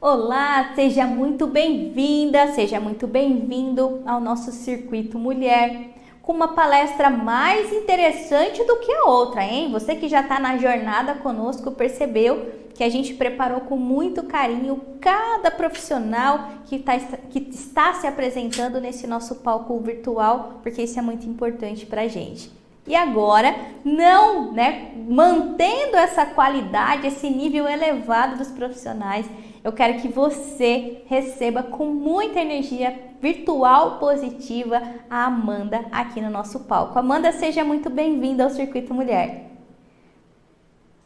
Olá, seja muito bem-vinda, seja muito bem-vindo ao nosso Circuito Mulher, com uma palestra mais interessante do que a outra, hein? Você que já está na jornada conosco percebeu que a gente preparou com muito carinho cada profissional que está se apresentando nesse nosso palco virtual, porque isso é muito importante para a gente. E agora, mantendo essa qualidade, esse nível elevado dos profissionais, eu quero que você receba com muita energia virtual positiva a Amanda aqui no nosso palco. Amanda, seja muito bem-vinda ao Circuito Mulher.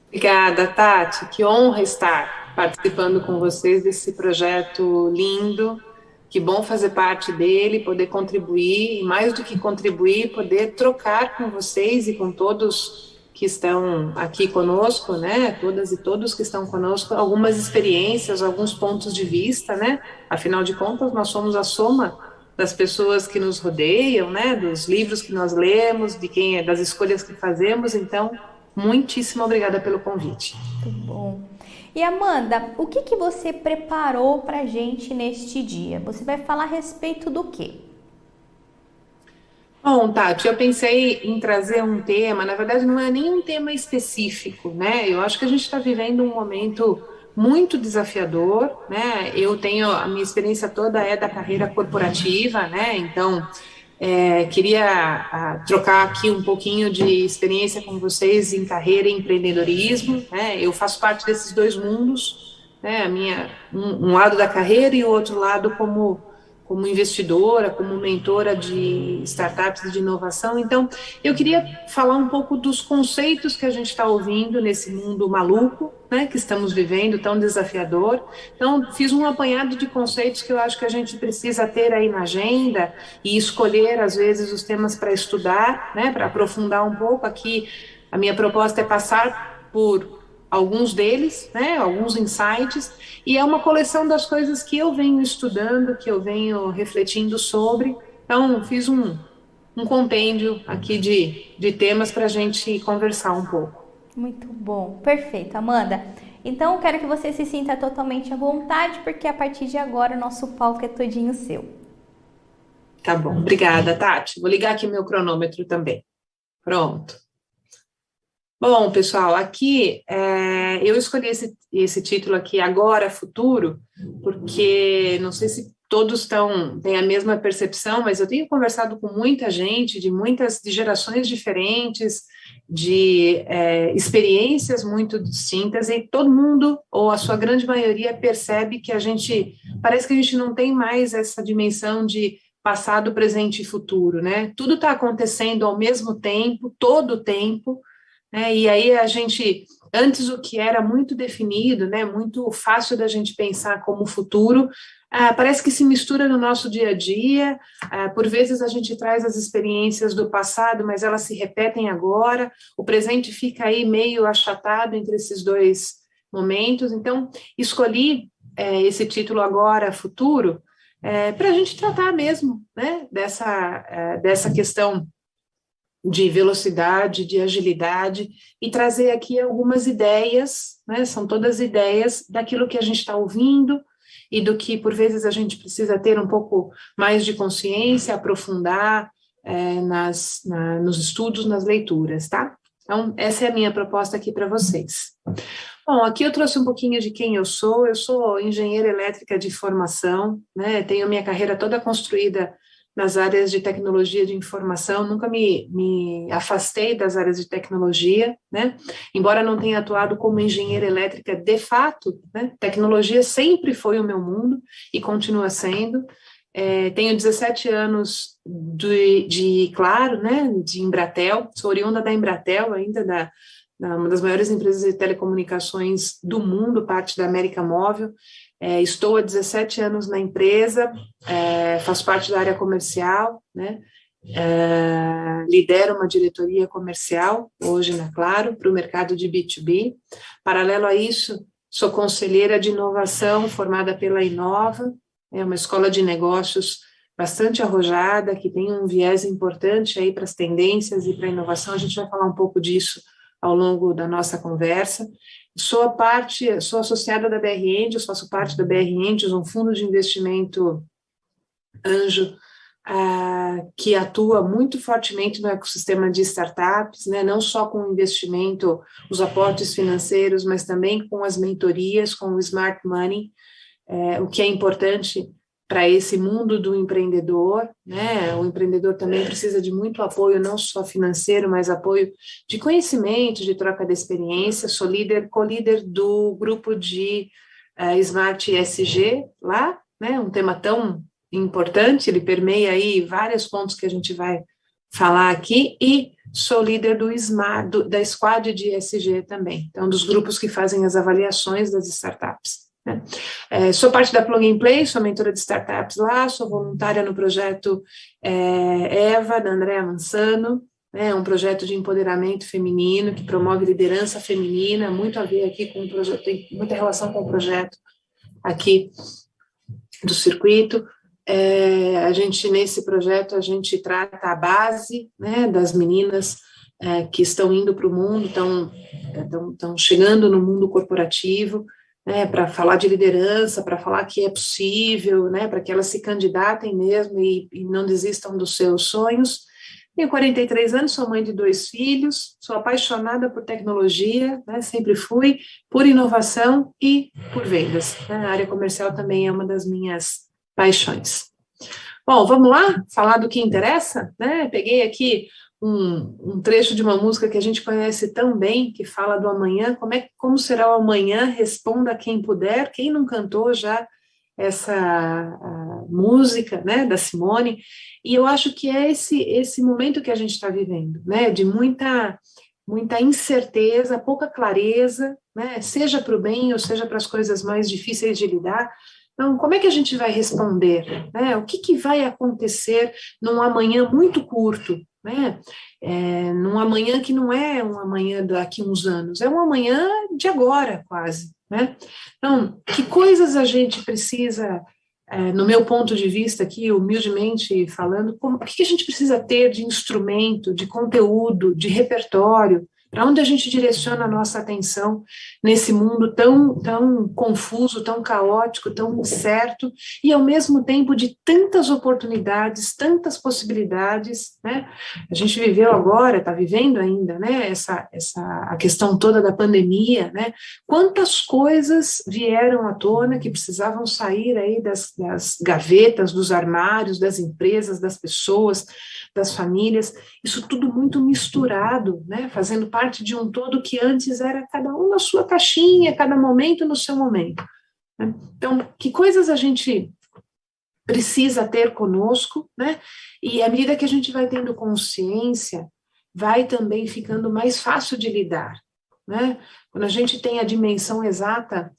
Obrigada, Tati. Que honra estar participando com vocês desse projeto lindo. Que bom fazer parte dele, poder contribuir, e mais do que contribuir, poder trocar com vocês e com todos que estão aqui conosco, né? Todas e todos que estão conosco, algumas experiências, alguns pontos de vista, né? Afinal de contas, nós somos a soma das pessoas que nos rodeiam, né? Dos livros que nós lemos, das escolhas que fazemos. Então, muitíssimo obrigada pelo convite. Muito bom. E Amanda, o que você preparou para a gente neste dia? Você vai falar a respeito do quê? Bom, Tati, eu pensei em trazer um tema, na verdade não é nem um tema específico, né? Eu acho que a gente está vivendo um momento muito desafiador, né? A minha experiência toda é da carreira corporativa, né? Então, queria trocar aqui um pouquinho de experiência com vocês em carreira e empreendedorismo, né? Eu faço parte desses dois mundos, né? Um lado da carreira e o outro lado como investidora, como mentora de startups e de inovação. Então, eu queria falar um pouco dos conceitos que a gente está ouvindo nesse mundo maluco, né, que estamos vivendo, tão desafiador. Então, fiz um apanhado de conceitos que eu acho que a gente precisa ter aí na agenda e escolher, às vezes, os temas para estudar, né, para aprofundar um pouco. Aqui, a minha proposta é passar por alguns deles, né, alguns insights, e é uma coleção das coisas que eu venho estudando, que eu venho refletindo sobre. Então, fiz um compêndio aqui de temas para a gente conversar um pouco. Muito bom, perfeito, Amanda. Então, eu quero que você se sinta totalmente à vontade, porque a partir de agora o nosso palco é todinho seu. Tá bom, obrigada, Tati. Vou ligar aqui meu cronômetro também. Pronto. Bom, pessoal, aqui eu escolhi esse título aqui, Agora, Futuro, porque não sei se todos têm a mesma percepção, mas eu tenho conversado com muita gente de gerações diferentes, experiências muito distintas, e todo mundo, ou a sua grande maioria, percebe que parece que a gente não tem mais essa dimensão de passado, presente e futuro, né? Tudo está acontecendo ao mesmo tempo, todo o tempo, né? E aí antes o que era muito definido, né, muito fácil da gente pensar como futuro, parece que se mistura no nosso dia a dia. Por vezes a gente traz as experiências do passado, mas elas se repetem agora, o presente fica aí meio achatado entre esses dois momentos. Então, escolhi esse título Agora, Futuro, para a gente tratar mesmo, né, dessa questão de velocidade, de agilidade, e trazer aqui algumas ideias, né? São todas ideias daquilo que a gente está ouvindo e do que, por vezes, a gente precisa ter um pouco mais de consciência, aprofundar nos estudos, nas leituras, tá? Então, essa é a minha proposta aqui para vocês. Bom, aqui eu trouxe um pouquinho de quem eu sou engenheira elétrica de formação, né? Tenho minha carreira toda construída nas áreas de tecnologia de informação, nunca me afastei das áreas de tecnologia, né? Embora não tenha atuado como engenheira elétrica de fato, né? Tecnologia sempre foi o meu mundo e continua sendo. Tenho 17 anos Claro, né? De Embratel, sou oriunda da Embratel, ainda uma das maiores empresas de telecomunicações do mundo, parte da América Móvel. Estou há 17 anos na empresa, faço parte da área comercial, né? Lidero uma diretoria comercial, hoje na Claro, para o mercado de B2B. Paralelo a isso, sou conselheira de inovação formada pela Inova, é uma escola de negócios bastante arrojada, que tem um viés importante aí para as tendências e para a inovação. A gente vai falar um pouco disso ao longo da nossa conversa. Sou associada da BR Angels, faço parte da BR Angels, um fundo de investimento anjo, que atua muito fortemente no ecossistema de startups, né, não só com o investimento, os aportes financeiros, mas também com as mentorias, com o Smart Money, o que é importante para esse mundo do empreendedor, né? O empreendedor também precisa de muito apoio, não só financeiro, mas apoio de conhecimento, de troca de experiência. Sou co-líder do grupo de Smart ESG lá, né? Um tema tão importante, ele permeia aí vários pontos que a gente vai falar aqui, e sou líder da Squad de ESG também, então dos grupos que fazem as avaliações das startups. Sou parte da Plug and Play, sou mentora de startups lá, sou voluntária no projeto EVA, da Andrea Mansano, um projeto de empoderamento feminino, que promove liderança feminina, muito a ver aqui com o projeto, tem muita relação com o projeto aqui do circuito. Nesse projeto, a gente trata a base, né, das meninas que estão indo para o mundo, estão chegando no mundo corporativo, né, para falar de liderança, para falar que é possível, né, para que elas se candidatem mesmo e não desistam dos seus sonhos. Tenho 43 anos, sou mãe de 2 filhos, sou apaixonada por tecnologia, né, sempre fui, por inovação e por vendas. Né, a área comercial também é uma das minhas paixões. Bom, vamos lá falar do que interessa, né? Peguei aqui um trecho de uma música que a gente conhece tão bem, que fala do amanhã, como será o amanhã, responda quem puder. Quem não cantou já essa música, né, da Simone? E eu acho que é esse momento que a gente está vivendo, né, de muita incerteza, pouca clareza, né, seja para o bem ou seja para as coisas mais difíceis de lidar. Então, como é que a gente vai responder? Né? O que vai acontecer num amanhã muito curto? Né? Num amanhã que não é um amanhã daqui a uns anos, é um amanhã de agora, quase. Né? Então, que coisas a gente precisa, no meu ponto de vista aqui, humildemente falando, o que a gente precisa ter de instrumento, de conteúdo, de repertório, para onde a gente direciona a nossa atenção nesse mundo tão confuso, tão caótico, tão incerto, e ao mesmo tempo de tantas oportunidades, tantas possibilidades, né? A gente viveu agora, está vivendo ainda, né, a questão toda da pandemia, né? Quantas coisas vieram à tona que precisavam sair aí das gavetas, dos armários, das empresas, das pessoas, das famílias, isso tudo muito misturado, né, fazendo parte de um todo que antes era cada um na sua caixinha, cada momento no seu momento. Né? Então, que coisas a gente precisa ter conosco, né, e à medida que a gente vai tendo consciência, vai também ficando mais fácil de lidar, né, quando a gente tem a dimensão exata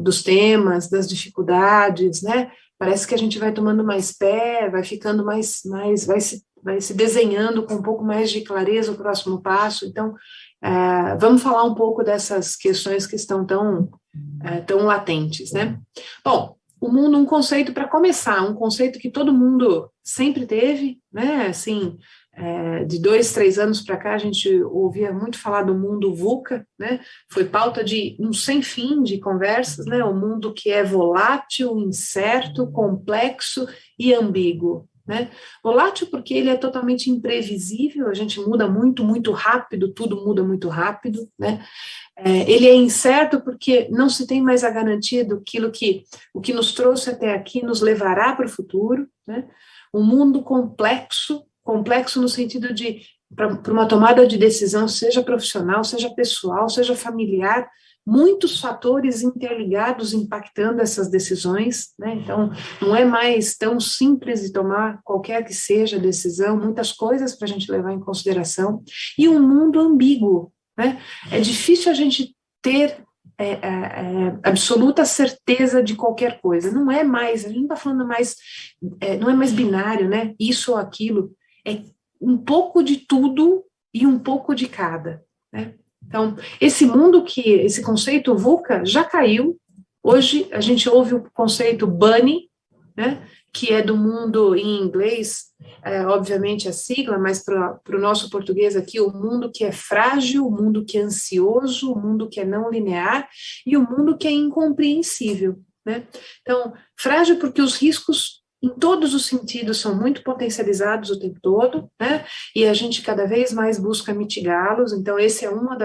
dos temas, das dificuldades, né, parece que a gente vai tomando mais pé, vai ficando vai se desenhando com um pouco mais de clareza o próximo passo. Então, vamos falar um pouco dessas questões que estão tão latentes, né? Bom, o mundo, um conceito para começar, um conceito que todo mundo sempre teve, né? Assim, de 2, 3 anos para cá, a gente ouvia muito falar do mundo VUCA, né? Foi pauta de um sem fim de conversas, né? O mundo que é volátil, incerto, complexo e ambíguo, né? Volátil porque ele é totalmente imprevisível, a gente muda muito, muito rápido, tudo muda muito rápido, né? Ele é incerto porque não se tem mais a garantia o que nos trouxe até aqui nos levará para o futuro, né? Um mundo complexo no sentido de, para uma tomada de decisão, seja profissional, seja pessoal, seja familiar, muitos fatores interligados impactando essas decisões, né? Então, não é mais tão simples de tomar qualquer que seja a decisão, muitas coisas para a gente levar em consideração, e um mundo ambíguo, né? É difícil a gente ter absoluta certeza de qualquer coisa, não é mais, a gente não está falando mais, não é mais binário, né? Isso ou aquilo, é um pouco de tudo e um pouco de cada, né? Então, esse conceito VUCA já caiu. Hoje a gente ouve o conceito BUNNY, né, que é do mundo em inglês, obviamente a sigla, mas para o nosso português aqui, o mundo que é frágil, o mundo que é ansioso, o mundo que é não linear e o mundo que é incompreensível, né? Então, frágil porque os riscos em todos os sentidos são muito potencializados o tempo todo, né? E a gente cada vez mais busca mitigá-los, então esse é uma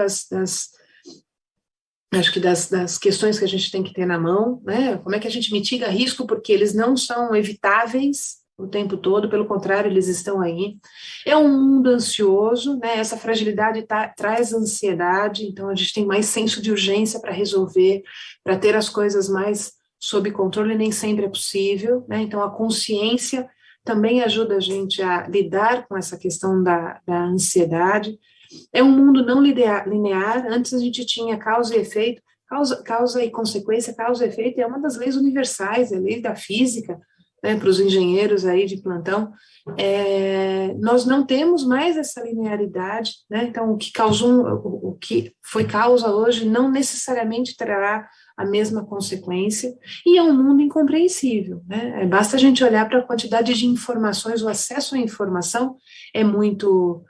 acho que das questões que a gente tem que ter na mão, né? Como é que a gente mitiga risco, porque eles não são evitáveis o tempo todo, pelo contrário, eles estão aí. É um mundo ansioso, né? Essa fragilidade traz ansiedade, então a gente tem mais senso de urgência para resolver, para ter as coisas mais sob controle, nem sempre é possível, né? Então a consciência também ajuda a gente a lidar com essa questão da ansiedade. É um mundo não linear, antes a gente tinha causa e efeito, causa e consequência, causa e efeito é uma das leis universais, é a lei da física, né, para os engenheiros aí de plantão. Nós não temos mais essa linearidade, né, então o que foi causa hoje não necessariamente trará a mesma consequência, e é um mundo incompreensível, né, basta a gente olhar para a quantidade de informações, o acesso à informação é muito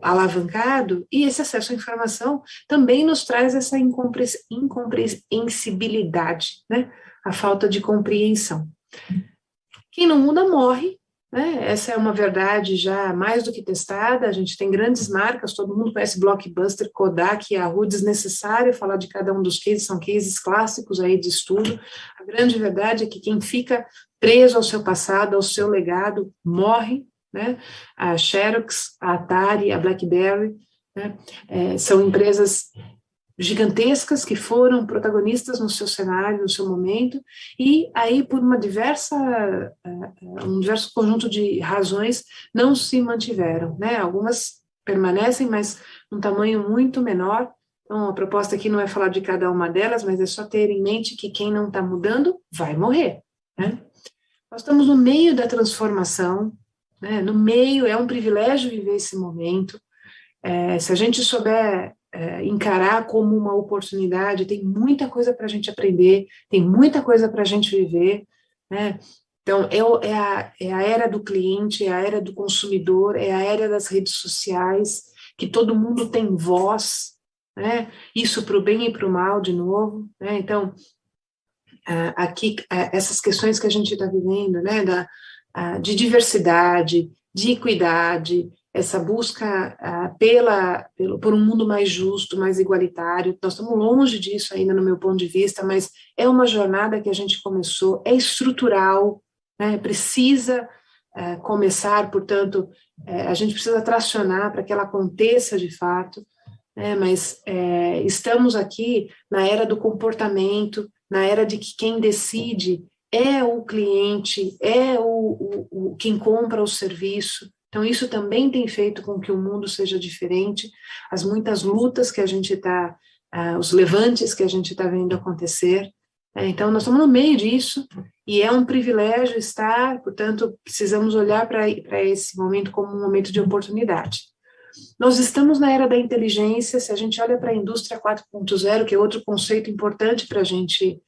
alavancado, e esse acesso à informação também nos traz essa incompreensibilidade, né? A falta de compreensão. Quem não muda morre, né? Essa é uma verdade já mais do que testada, a gente tem grandes marcas, todo mundo conhece Blockbuster, Kodak, Yahoo, desnecessário falar de cada um dos cases, são cases clássicos aí de estudo. A grande verdade é que quem fica preso ao seu passado, ao seu legado, morre, né? A Xerox, a Atari, a BlackBerry, né? São empresas gigantescas que foram protagonistas no seu cenário, no seu momento, e aí por um diverso conjunto de razões não se mantiveram, né? Algumas permanecem, mas num tamanho muito menor. Então a proposta aqui não é falar de cada uma delas, mas é só ter em mente que quem não está mudando vai morrer, né? Nós estamos no meio da transformação, né? No meio, é um privilégio viver esse momento. Se a gente souber encarar como uma oportunidade, tem muita coisa para a gente aprender, tem muita coisa para a gente viver, né? Então, é a era do cliente, é a era do consumidor, é a era das redes sociais, que todo mundo tem voz, né? Isso para o bem e para o mal, de novo, né? Então, aqui, essas questões que a gente está vivendo, né, de diversidade, de equidade, essa busca por um mundo mais justo, mais igualitário. Nós estamos longe disso ainda, no meu ponto de vista, mas é uma jornada que a gente começou, é estrutural, né, precisa começar, portanto, a gente precisa tracionar para que ela aconteça de fato, né, mas estamos aqui na era do comportamento, na era de que quem decide é o cliente, é quem compra o serviço. Então, isso também tem feito com que o mundo seja diferente, as muitas lutas que a gente está, os levantes que a gente está vendo acontecer. Então, nós estamos no meio disso, e é um privilégio estar, portanto, precisamos olhar para esse momento como um momento de oportunidade. Nós estamos na era da inteligência, se a gente olha para a indústria 4.0, que é outro conceito importante para a gente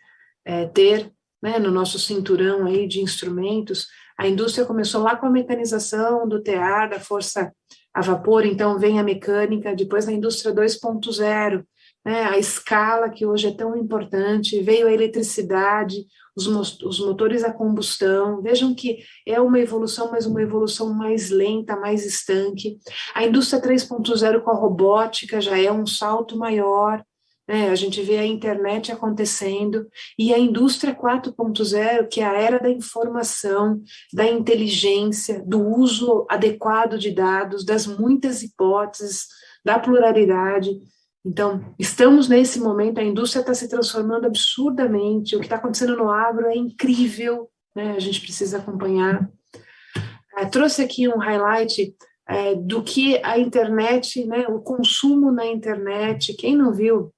ter, né, no nosso cinturão aí de instrumentos, a indústria começou lá com a mecanização do tear, da força a vapor, então vem a mecânica, depois na indústria 2.0, né, a escala que hoje é tão importante, veio a eletricidade, os motores a combustão, vejam que é uma evolução, mas uma evolução mais lenta, mais estanque. A indústria 3.0 com a robótica já é um salto maior, né, a gente vê a internet acontecendo, e a indústria 4.0, que é a era da informação, da inteligência, do uso adequado de dados, das muitas hipóteses, da pluralidade. Então, estamos nesse momento, a indústria está se transformando absurdamente, o que está acontecendo no agro é incrível, né, a gente precisa acompanhar. Trouxe aqui um highlight do que a internet, né, o consumo na internet, quem não viu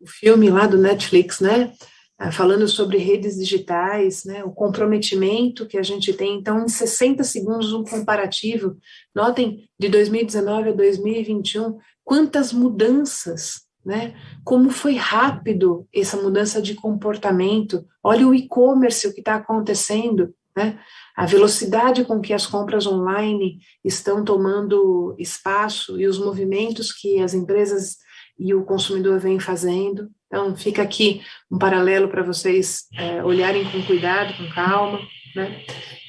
o filme lá do Netflix, né, falando sobre redes digitais, né, o comprometimento que a gente tem. Então, em 60 segundos, um comparativo, notem, de 2019 a 2021, quantas mudanças, né? Como foi rápido essa mudança de comportamento. Olha o e-commerce, o que está acontecendo, né? A velocidade com que as compras online estão tomando espaço e os movimentos que as empresas e o consumidor vêm fazendo. Então, fica aqui um paralelo para vocês olharem com cuidado, com calma, né?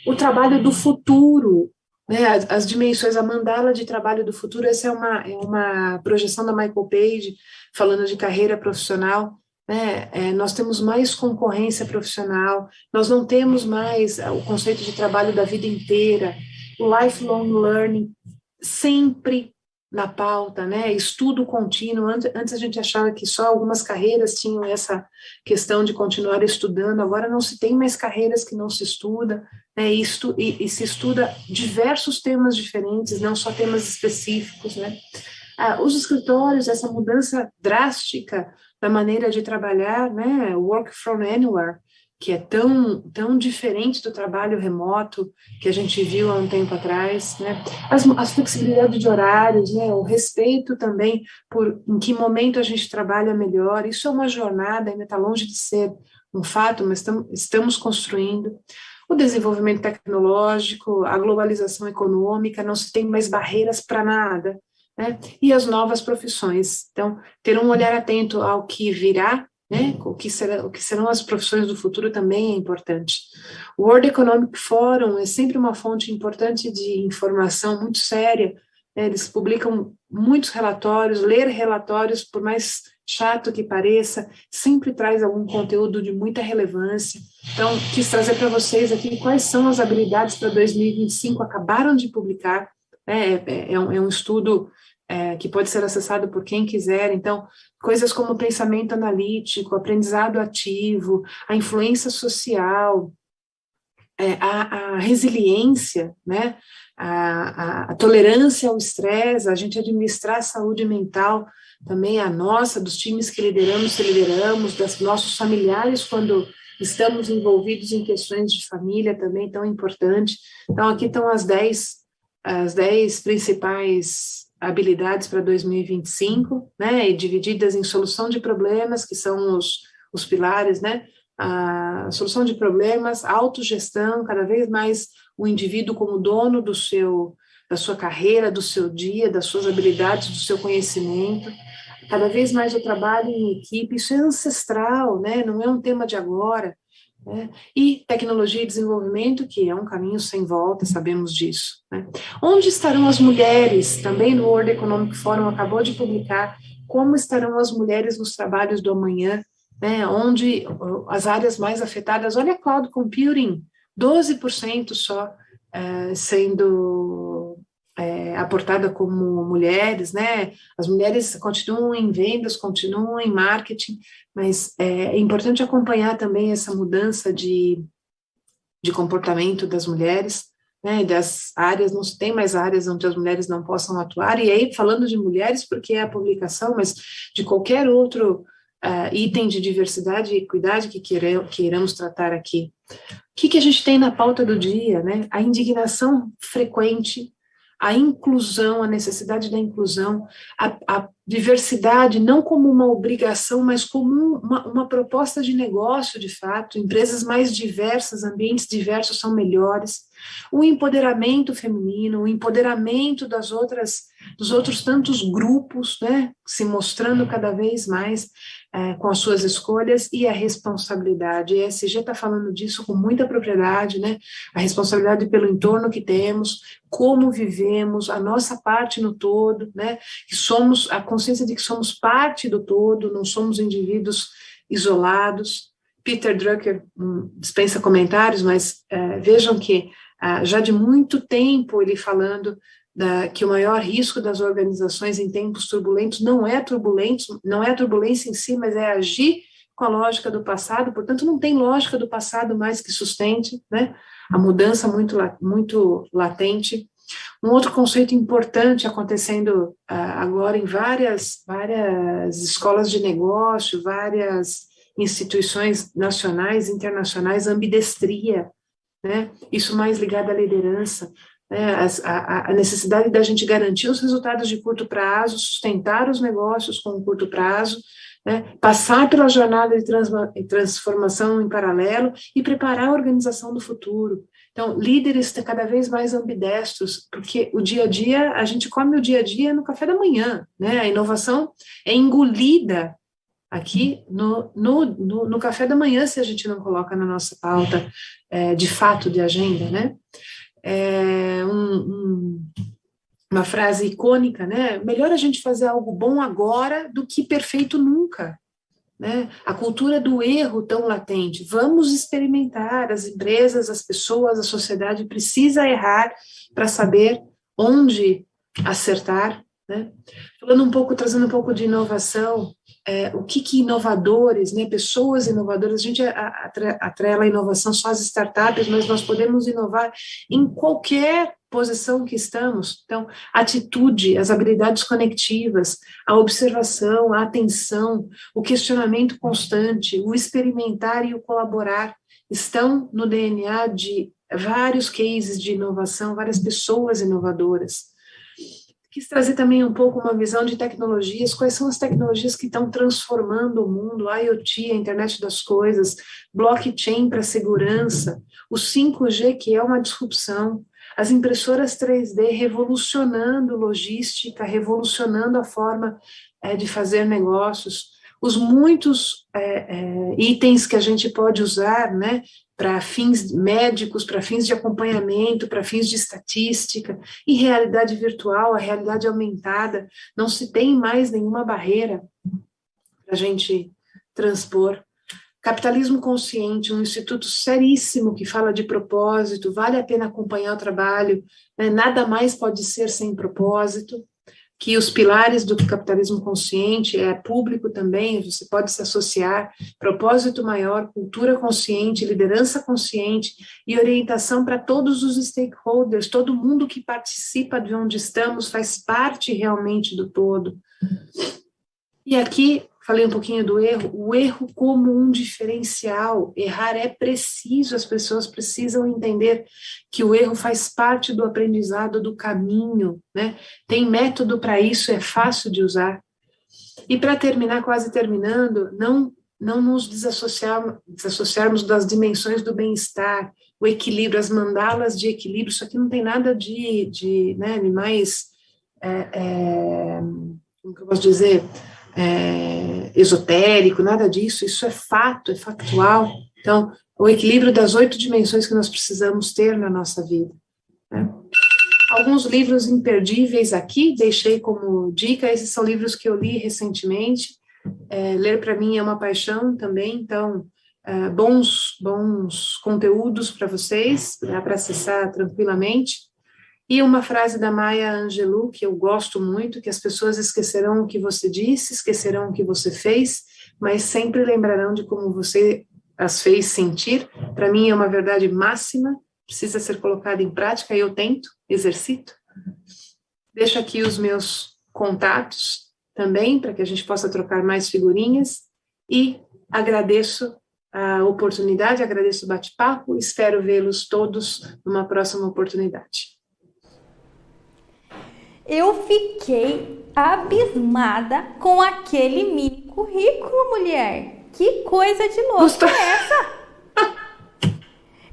O trabalho do futuro, né? As dimensões, a mandala de trabalho do futuro, essa é uma projeção da Michael Page, falando de carreira profissional, né? Nós temos mais concorrência profissional, nós não temos mais o conceito de trabalho da vida inteira, o lifelong learning sempre na pauta, né? Estudo contínuo. Antes a gente achava que só algumas carreiras tinham essa questão de continuar estudando, agora não se tem mais carreiras que não se estuda, né? E se estuda diversos temas diferentes, não só temas específicos, né? Os escritórios, essa mudança drástica da maneira de trabalhar, né? Work from anywhere, que é tão diferente do trabalho remoto que a gente viu há um tempo atrás, né? As flexibilidades de horários, né? O respeito também por em que momento a gente trabalha melhor, isso é uma jornada, ainda está longe de ser um fato, mas estamos construindo. O desenvolvimento tecnológico, a globalização econômica, não se tem mais barreiras para nada, né? E as novas profissões. Então, ter um olhar atento ao que virá, né? O que serão as profissões do futuro também é importante. O World Economic Forum é sempre uma fonte importante de informação muito séria, né? Eles publicam muitos relatórios, ler relatórios, por mais chato que pareça, sempre traz algum conteúdo de muita relevância. Então, quis trazer para vocês aqui quais são as habilidades para 2025, acabaram de publicar, né? É um estudo que pode ser acessado por quem quiser. Então, coisas como pensamento analítico, aprendizado ativo, a influência social, a resiliência, né? A tolerância ao estresse, a gente administrar a saúde mental, também a nossa, dos times que lideramos, se lideramos, dos nossos familiares, quando estamos envolvidos em questões de família, também tão importante. Então, aqui estão as 10 principais habilidades para 2025, né, e divididas em solução de problemas, que são os pilares, né, a solução de problemas, autogestão, cada vez mais o indivíduo como dono da sua carreira, do seu dia, das suas habilidades, do seu conhecimento, cada vez mais o trabalho em equipe, isso é ancestral, né, não é um tema de agora, né? E tecnologia e desenvolvimento, que é um caminho sem volta, sabemos disso, né? Onde estarão as mulheres? Também no World Economic Forum acabou de publicar como estarão as mulheres nos trabalhos do amanhã, né? Onde as áreas mais afetadas, olha, cloud computing, 12% só sendo aportada como mulheres, né? As mulheres continuam em vendas, continuam em marketing, mas é importante acompanhar também essa mudança de comportamento das mulheres, né? Das áreas, não se tem mais áreas onde as mulheres não possam atuar, e aí falando de mulheres, porque é a publicação, mas de qualquer outro item de diversidade e equidade que queiramos tratar aqui. O que a gente tem na pauta do dia, né? A indignação frequente, a inclusão, a necessidade da inclusão, a diversidade não como uma obrigação, mas como uma proposta de negócio, de fato, empresas mais diversas, ambientes diversos são melhores, o empoderamento feminino, o empoderamento dos outros tantos grupos, né, se mostrando cada vez mais com as suas escolhas, e a responsabilidade. A ESG está falando disso com muita propriedade, né? A responsabilidade pelo entorno que temos, como vivemos, a nossa parte no todo, né? Que somos, a consciência de que somos parte do todo, não somos indivíduos isolados. Peter Drucker dispensa comentários, mas vejam que já de muito tempo ele falando que o maior risco das organizações em tempos turbulentos não é a turbulência em si, mas é agir com a lógica do passado. Portanto, não tem lógica do passado mais que sustente, né? A mudança muito latente. Um outro conceito importante acontecendo agora em várias escolas de negócio, várias instituições nacionais, internacionais, ambidestria, né? Isso mais ligado à liderança. né, a necessidade da gente garantir os resultados de curto prazo, sustentar os negócios com curto prazo, né, passar pela jornada de transformação em paralelo e preparar a organização do futuro. Então, líderes cada vez mais ambidestros, porque o dia a dia, a gente come o dia a dia no café da manhã, né? A inovação é engolida aqui no café da manhã, se a gente não coloca na nossa pauta de fato de agenda, né? Uma frase icônica, né? Melhor a gente fazer algo bom agora do que perfeito nunca, né? A cultura do erro tão latente. Vamos experimentar, as empresas, as pessoas, a sociedade precisa errar para saber onde acertar, né? Trazendo um pouco de inovação, o que inovadores, né? Pessoas inovadoras, a gente atrela a inovação só às startups, mas nós podemos inovar em qualquer posição que estamos. Então, a atitude, as habilidades conectivas, a observação, a atenção, o questionamento constante, o experimentar e o colaborar estão no DNA de vários cases de inovação, várias pessoas inovadoras. Quis trazer também um pouco uma visão de tecnologias, quais são as tecnologias que estão transformando o mundo, a IoT, a internet das coisas, blockchain para segurança, o 5G, que é uma disrupção, as impressoras 3D revolucionando logística, revolucionando a forma de fazer negócios, os muitos itens que a gente pode usar, né, para fins médicos, para fins de acompanhamento, para fins de estatística, e realidade virtual, a realidade aumentada, não se tem mais nenhuma barreira para a gente transpor. Capitalismo Consciente, um instituto seríssimo que fala de propósito, vale a pena acompanhar o trabalho, né? Nada mais pode ser sem propósito, que os pilares do capitalismo consciente é público também, você pode se associar, propósito maior, cultura consciente, liderança consciente e orientação para todos os stakeholders, todo mundo que participa de onde estamos faz parte realmente do todo. E aqui, falei um pouquinho do erro, o erro como um diferencial, errar é preciso, as pessoas precisam entender que o erro faz parte do aprendizado, do caminho, né? Tem método para isso, é fácil de usar. E para terminar, quase terminando, não nos desassociarmos das dimensões do bem-estar, o equilíbrio, as mandalas de equilíbrio, isso aqui não tem nada de mais, como que eu posso dizer, esotérico, nada disso, isso é fato, é factual. Então, o equilíbrio das 8 dimensões que nós precisamos ter na nossa vida, né? Alguns livros imperdíveis aqui, deixei como dica, esses são livros que eu li recentemente, ler para mim é uma paixão também, então, bons conteúdos para vocês, para acessar tranquilamente. E uma frase da Maya Angelou, que eu gosto muito, que as pessoas esquecerão o que você disse, esquecerão o que você fez, mas sempre lembrarão de como você as fez sentir. Para mim é uma verdade máxima, precisa ser colocada em prática, e eu tento, exercito. Deixo aqui os meus contatos também, para que a gente possa trocar mais figurinhas, e agradeço a oportunidade, agradeço o bate-papo, espero vê-los todos numa próxima oportunidade. Eu fiquei abismada com aquele mini currículo, mulher. Que coisa de louco é essa?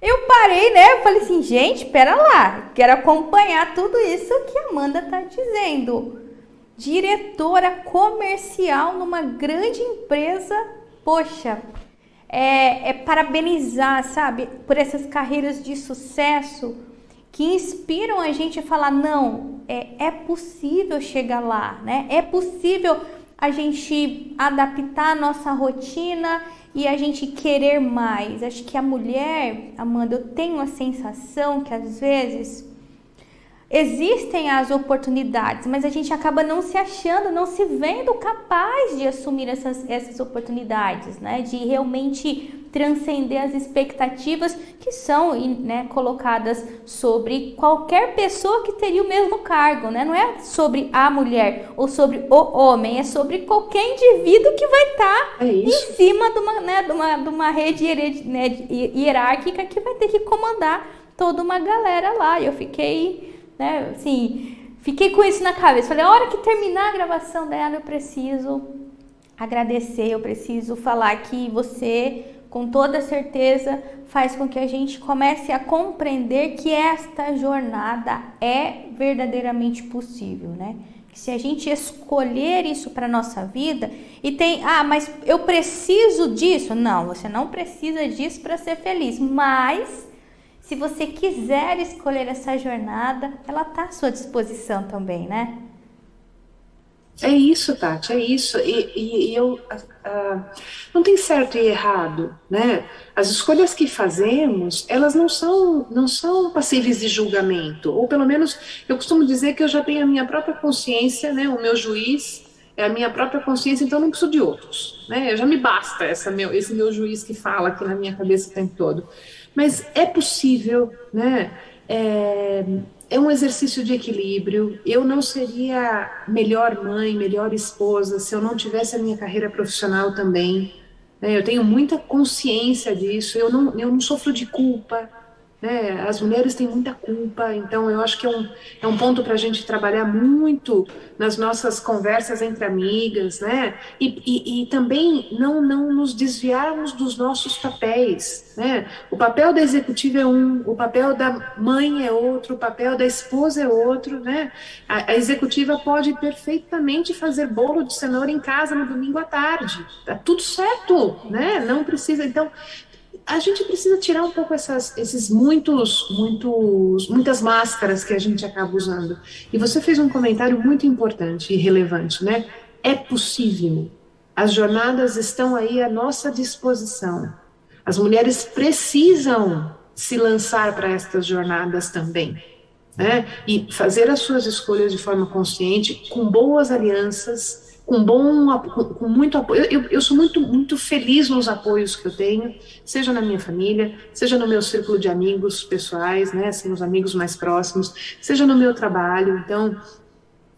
Eu parei, né? Eu falei assim, gente, pera lá. Quero acompanhar tudo isso que a Amanda tá dizendo. Diretora comercial numa grande empresa. Poxa, parabenizar, sabe? Por essas carreiras de sucesso que inspiram a gente a falar, não, é possível chegar lá, né? É possível a gente adaptar a nossa rotina e a gente querer mais. Acho que a mulher, Amanda, eu tenho a sensação que às vezes existem as oportunidades, mas a gente acaba não se achando, não se vendo capaz de assumir essas oportunidades, né? De realmente transcender as expectativas que são, né, colocadas sobre qualquer pessoa que teria o mesmo cargo, né? Não é sobre a mulher ou sobre o homem, é sobre qualquer indivíduo que vai estar em cima de uma rede hierárquica que vai ter que comandar toda uma galera lá. E eu fiquei, né, assim, fiquei com isso na cabeça. Falei, a hora que terminar a gravação dela, eu preciso agradecer, eu preciso falar que você, com toda certeza, faz com que a gente comece a compreender que esta jornada é verdadeiramente possível, né? Que se a gente escolher isso para nossa vida e tem, mas eu preciso disso? Não, você não precisa disso para ser feliz, mas se você quiser escolher essa jornada, ela está à sua disposição também, né? É isso, Tati, é isso. Não tem certo e errado, né? As escolhas que fazemos, elas não são passíveis de julgamento. Ou pelo menos, eu costumo dizer que eu já tenho a minha própria consciência, né? O meu juiz é a minha própria consciência, então eu não preciso de outros, né? Já me basta esse meu juiz que fala aqui na minha cabeça o tempo todo. Mas é possível, né? É um exercício de equilíbrio. Eu não seria melhor mãe, melhor esposa se eu não tivesse a minha carreira profissional também, né? Eu tenho muita consciência disso. Eu não sofro de culpa, né? As mulheres têm muita culpa, então eu acho que é um ponto para a gente trabalhar muito nas nossas conversas entre amigas, né? E também não nos desviarmos dos nossos papéis, né? O papel da executiva é um, o papel da mãe é outro, o papel da esposa é outro, né? A executiva pode perfeitamente fazer bolo de cenoura em casa no domingo à tarde, tá tudo certo, né? Não precisa, então a gente precisa tirar um pouco muitas máscaras que a gente acaba usando. E você fez um comentário muito importante e relevante, né? É possível. As jornadas estão aí à nossa disposição. As mulheres precisam se lançar para estas jornadas também, né? E fazer as suas escolhas de forma consciente, com boas alianças, com muito apoio. Eu sou muito feliz nos apoios que eu tenho, seja na minha família, seja no meu círculo de amigos pessoais, né, assim, os amigos mais próximos, seja no meu trabalho. Então,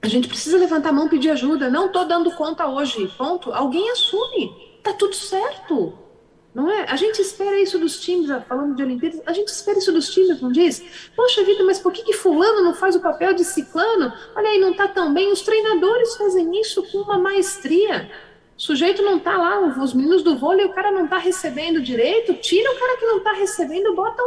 a gente precisa levantar a mão e pedir ajuda. Não estou dando conta hoje, ponto. Alguém assume, tá tudo certo. Não é? A gente espera isso dos times, falando de Olimpíadas, a gente espera isso dos times, não diz? Poxa vida, mas por que fulano não faz o papel de ciclano? Olha aí, não está tão bem. Os treinadores fazem isso com uma maestria. O sujeito não está lá, os meninos do vôlei, o cara não está recebendo direito, tira o cara que não está recebendo, bota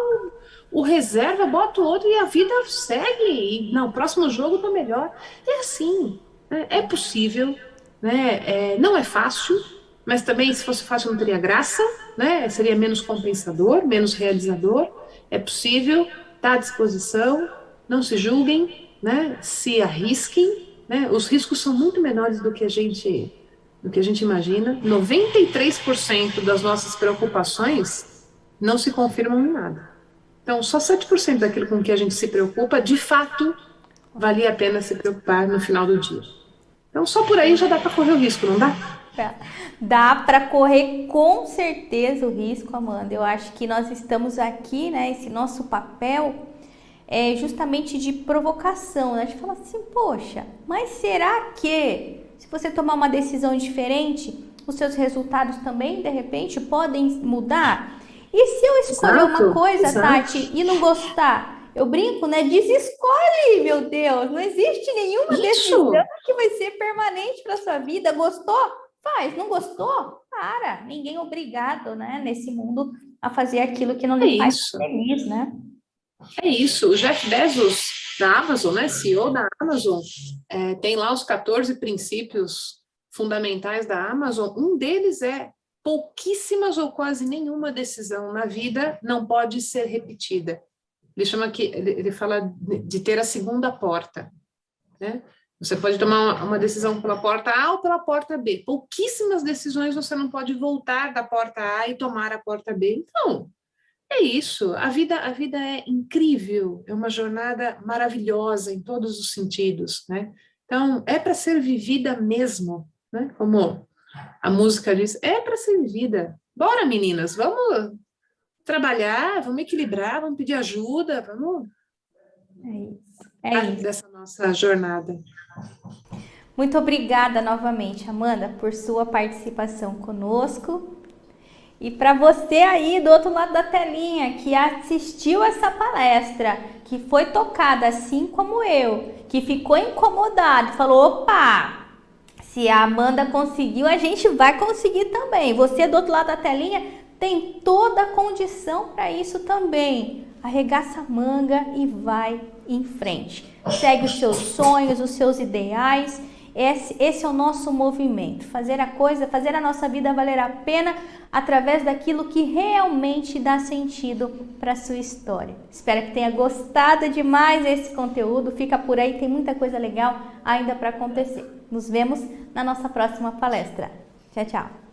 o reserva, bota o outro e a vida segue. E não, o próximo jogo está melhor. É assim, né? É possível, né? Não é fácil, mas também, se fosse fácil, não teria graça, né? Seria menos compensador, menos realizador. É possível, está à disposição, não se julguem, né? Se arrisquem, né? Os riscos são muito menores do que a gente imagina. 93% das nossas preocupações não se confirmam em nada. Então, só 7% daquilo com que a gente se preocupa, de fato, valia a pena se preocupar no final do dia. Então, só por aí já dá para correr o risco, não dá? Dá para correr com certeza o risco, Amanda. Eu acho que nós estamos aqui, né? Esse nosso papel é justamente de provocação, né? De falar assim, poxa, mas será que se você tomar uma decisão diferente, os seus resultados também, de repente, podem mudar? E se eu escolher uma coisa, Tati, e não gostar? Eu brinco, né? Desescolhe, meu Deus. Não existe nenhuma decisão que vai ser permanente para sua vida. Gostou? Faz. Não gostou? Para. Ninguém é obrigado, né? Nesse mundo a fazer aquilo que não lhe faz feliz, né? É isso. O Jeff Bezos da Amazon, né? CEO da Amazon, tem lá os 14 princípios fundamentais da Amazon. Um deles é: pouquíssimas ou quase nenhuma decisão na vida não pode ser repetida. Ele fala de ter a segunda porta, né? Você pode tomar uma decisão pela porta A ou pela porta B. Pouquíssimas decisões você não pode voltar da porta A e tomar a porta B. Então, é isso. A vida é incrível, é uma jornada maravilhosa em todos os sentidos, né? Então, é para ser vivida mesmo, né? Como a música diz, é para ser vivida. Bora, meninas, vamos trabalhar, vamos equilibrar, vamos pedir ajuda, vamos... É isso. Dessa nossa jornada. Muito obrigada novamente, Amanda, por sua participação conosco. E para você aí do outro lado da telinha que assistiu essa palestra, que foi tocada assim como eu, que ficou incomodado, falou: opa, se a Amanda conseguiu, a gente vai conseguir também. Você do outro lado da telinha tem toda a condição para isso também. Arregaça a manga e vai em frente. Segue os seus sonhos, os seus ideais. Esse é o nosso movimento. Fazer a nossa vida valer a pena através daquilo que realmente dá sentido para a sua história. Espero que tenha gostado demais desse conteúdo. Fica por aí, tem muita coisa legal ainda para acontecer. Nos vemos na nossa próxima palestra. Tchau, tchau.